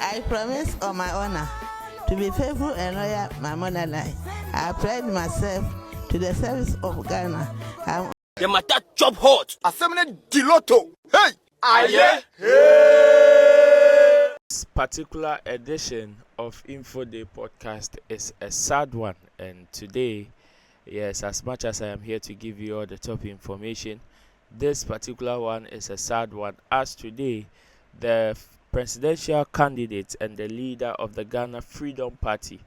I promise on my honor to be faithful and loyal my motherland. I pledge myself to the service of Ghana. The matter job hot. Assembly Diloto. Hey! Aye. This particular edition of Info Day podcast is a sad one, and today, yes, as much as I am here to give you all the top information, this particular one is a sad one, as today the presidential candidate and the leader of the Ghana Freedom Party,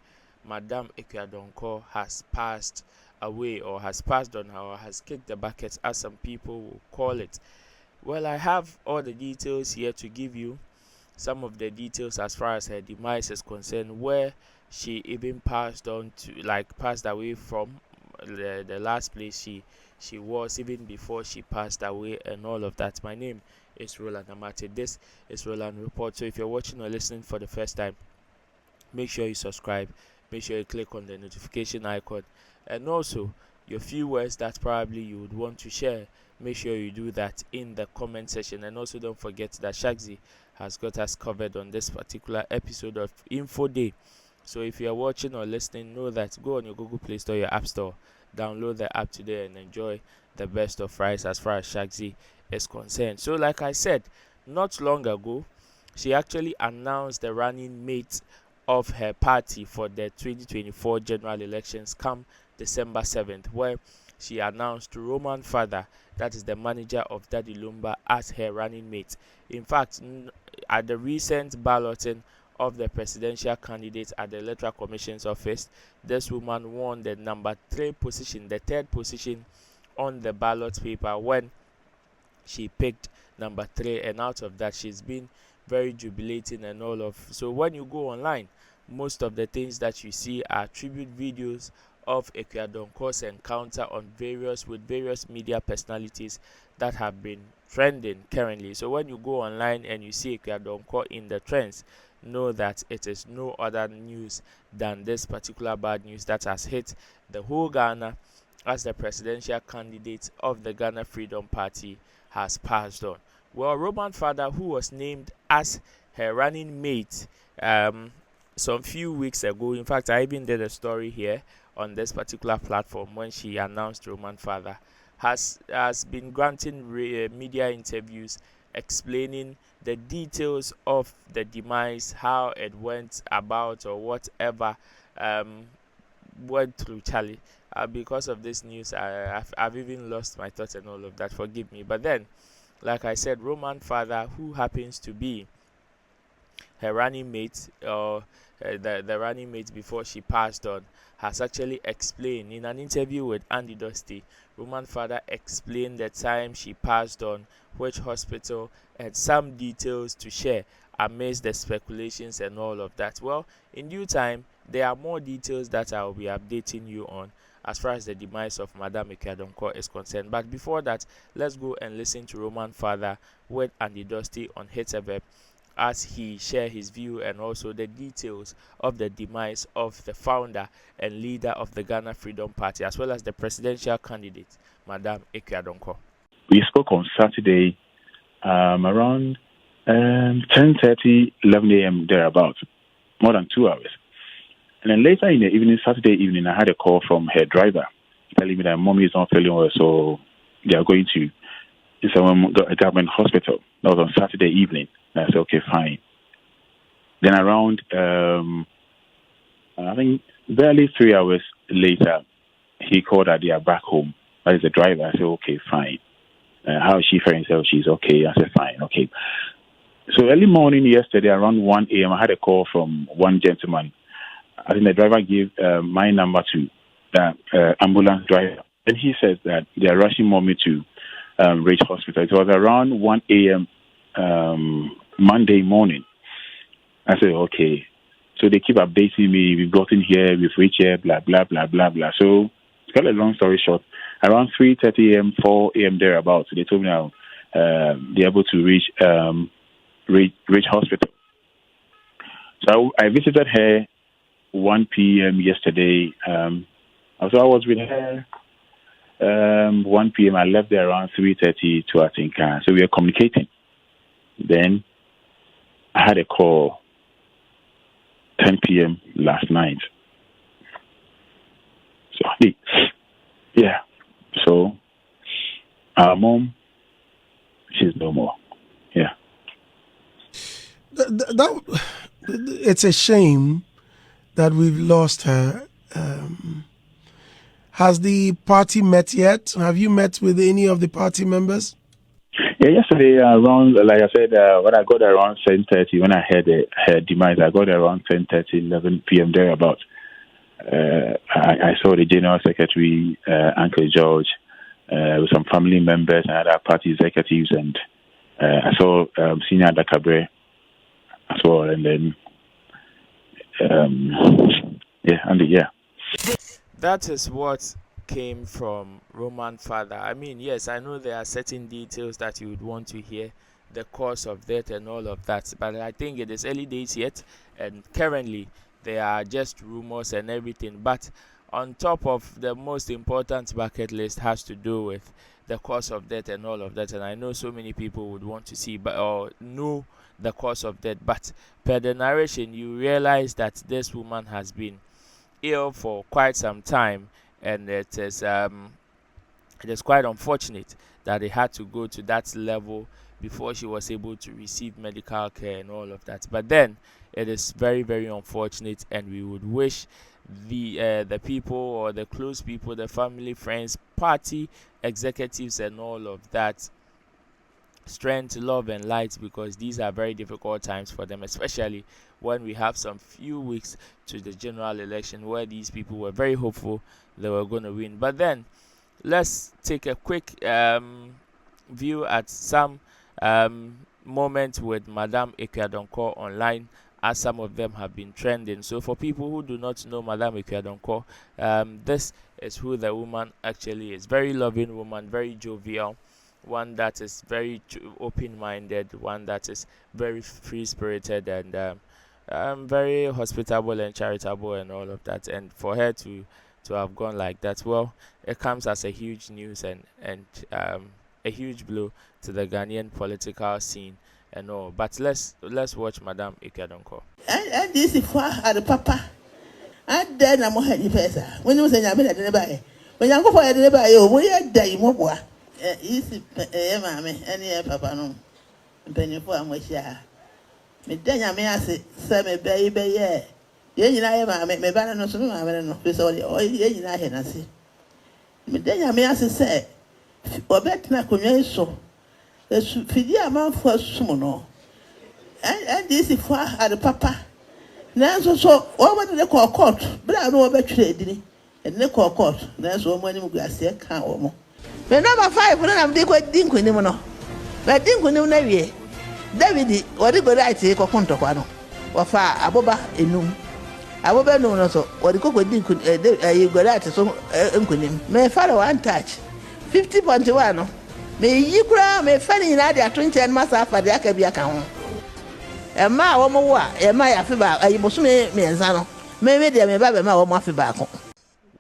Madam Akua Donkor, has passed away, or has passed on, or has kicked the bucket, as some people will call it. Well, I have all the details here to give you. Some of the details as far as her demise is concerned, where she even passed away from the last place she was even before she passed away, and all of that. My name is Roland Amate. This is Roland Report. So if you're watching or listening for the first time, make sure you subscribe, make sure you click on the notification icon, and also your few words that probably you would want to share, make sure you do that in the comment section. And also don't forget that Shagzy has got us covered on this particular episode of Info Day. So if you're watching or listening, know that go on your Google Play Store, your App Store, download the app today and enjoy the best of rice as far as Shagzy is concerned. So like I said, not long ago, she actually announced the running mate of her party for the 2024 general elections come December 7th, where she announced Roman Fada, that is the manager of Daddy Lumba, as her running mate. In fact, at the recent balloting of the presidential candidate at the Electoral Commission's office, this woman won the number 3 position, the 3rd position on the ballot paper when she picked number 3, and out of that she's been very jubilating and all of. So when you go online, most of the things that you see are tribute videos of Akua Donkor's encounter with various media personalities that have been trending currently. So when you go online and you see Akua Donkor in the trends, know that it is no other news than this particular bad news that has hit the whole Ghana, as the presidential candidate of the Ghana Freedom Party has passed on. Well, Roman Fada, who was named as her running mate some few weeks ago, in fact I even did a story here on this particular platform when she announced Roman Fada, has been granting media interviews explaining the details of the demise, how it went about, or whatever went through Charlie. Because of this news, I've even lost my thoughts and all of that, forgive me. But then, like I said, Roman Fada, who happens to be her running mate, or the running mate before she passed on, has actually explained in an interview with Andy Dusty. Roman Fada explained the time she passed on, which hospital, and some details to share amidst the speculations and all of that. Well, in due time, there are more details that I will be updating you on as far as the demise of Madam Akua Donkor is concerned. But before that, let's go and listen to Roman Fada with Andy Dusty on Hit FM, as he shared his view and also the details of the demise of the founder and leader of the Ghana Freedom Party, as well as the presidential candidate, Madam Akua Donkor. We spoke on Saturday around 10:30, 11 a.m. thereabouts, more than 2 hours. And then later in the evening, Saturday evening, I had a call from her driver telling me that mommy is not feeling well, so they are going to a government hospital. That was on Saturday evening. And I said, okay, fine. Then around, I think barely 3 hours later, he called that they are back home. That is the driver. I said, okay, fine. How is she faring? So she's okay. I said, fine, okay. So early morning yesterday, around 1 a.m., I had a call from one gentleman. I think the driver gave my number to the ambulance driver. And he says that they are rushing mommy to Ridge Hospital. It was around 1 a.m. Monday morning. I said, okay. So they keep updating me. We've gotten here, we've reached here, blah, blah, blah, blah, blah. So to cut a long story short, around 3:30 a.m., 4 a.m. thereabouts, they told me now they're able to reach Ridge Hospital. So I visited her 1 p.m. yesterday. So I was with her 1 p.m. I left there around 3:30 to Atinka. So we were communicating. Then I had a call 10 p.m. last night. So, yeah. So, our mom, she's no more. Yeah. It's a shame that we've lost her. Has the party met yet? Have you met with any of the party members? Yeah, yesterday around, like I said, when I got around 10:30, when I heard her demise, I got around 10:30, 11 p.m. thereabout. I saw the General Secretary, Uncle George, with some family members and other party executives, and I saw Senior Dakabre as well, and then, That is what came from Roman Fada. I mean, yes, I know there are certain details that you would want to hear, the cause of death and all of that, but I think it is early days yet, and currently there are just rumors and everything. But on top of the most important bucket list has to do with the cause of death and all of that, and I know so many people would want to see or know the cause of death, but per the narration you realize that this woman has been ill for quite some time, and it is quite unfortunate that it had to go to that level before she was able to receive medical care and all of that. But then it is very, very unfortunate, and we would wish the people or the close people, the family, friends, party executives and all of that strength, love and light, because these are very difficult times for them, especially when we have some few weeks to the general election where these people were very hopeful they were going to win. But then let's take a quick view at some moments with Madame Akua Donkor online, as some of them have been trending. So for people who do not know Madame Akua Donkor, this is who the woman actually is. Very loving woman, very jovial, one that is very open-minded, one that is very free-spirited, and very hospitable and charitable and all of that. And for her to have gone like that, well, it comes as a huge news and a huge blow to the Ghanaian political scene and all. But let's watch Madame Akua Donkor. And this is for the papa. And then I'm going to pesa. When you say I'm going to buy, when you go for a buy, you will die more. Easy, mammy, any papa no. Penny for a moisha. Me then I may ask it, Sammy baby, yeah. Then you know, me banner no sooner, I don't know, this all the oil, you know, I see. Me then I may ask it, say, or bet na kunye so. The fidia man for sumono. And this is for the papa. Now so what do they call court? But I know about trade, and they call court. That's what money we are saying, can't almost. The number 5, when I'm dinking with him, no. But dink with him, Navy. David, what did go right to a contoquano? Or far aboba enum. Aboba no, so what the cook would dink you go right to some uncle him. May follow one touch. 50.1. May you cry, may funny in Adia 20 and Massa for the Akabia account. And my woman, and my afiba, I must me and Zano. Maybe they may buy my own back.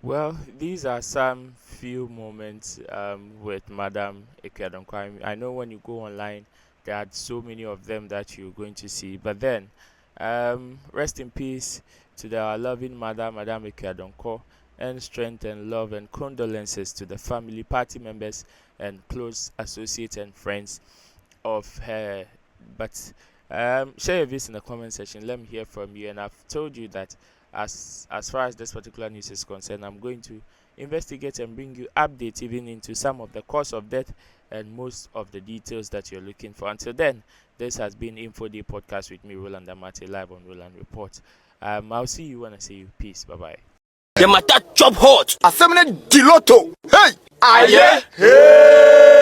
Well, these are some few moments with Madame Akua Donkor. I know when you go online, there are so many of them that you're going to see. But then, rest in peace to our loving Madame Akua Donkor, and strength and love and condolences to the family, party members, and close associates and friends of her. But share your views in the comment section. Let me hear from you. And I've told you that as far as this particular news is concerned, I'm going to investigate and bring you updates even into some of the cause of death and most of the details that you're looking for. Until then, this has been Info Day Podcast with me, Roland Amate, live on Roland Report. I'll see you when I see you. Peace. Bye-bye. The matter chop hot. Assembly Diloto. Hey! Aye. Hey.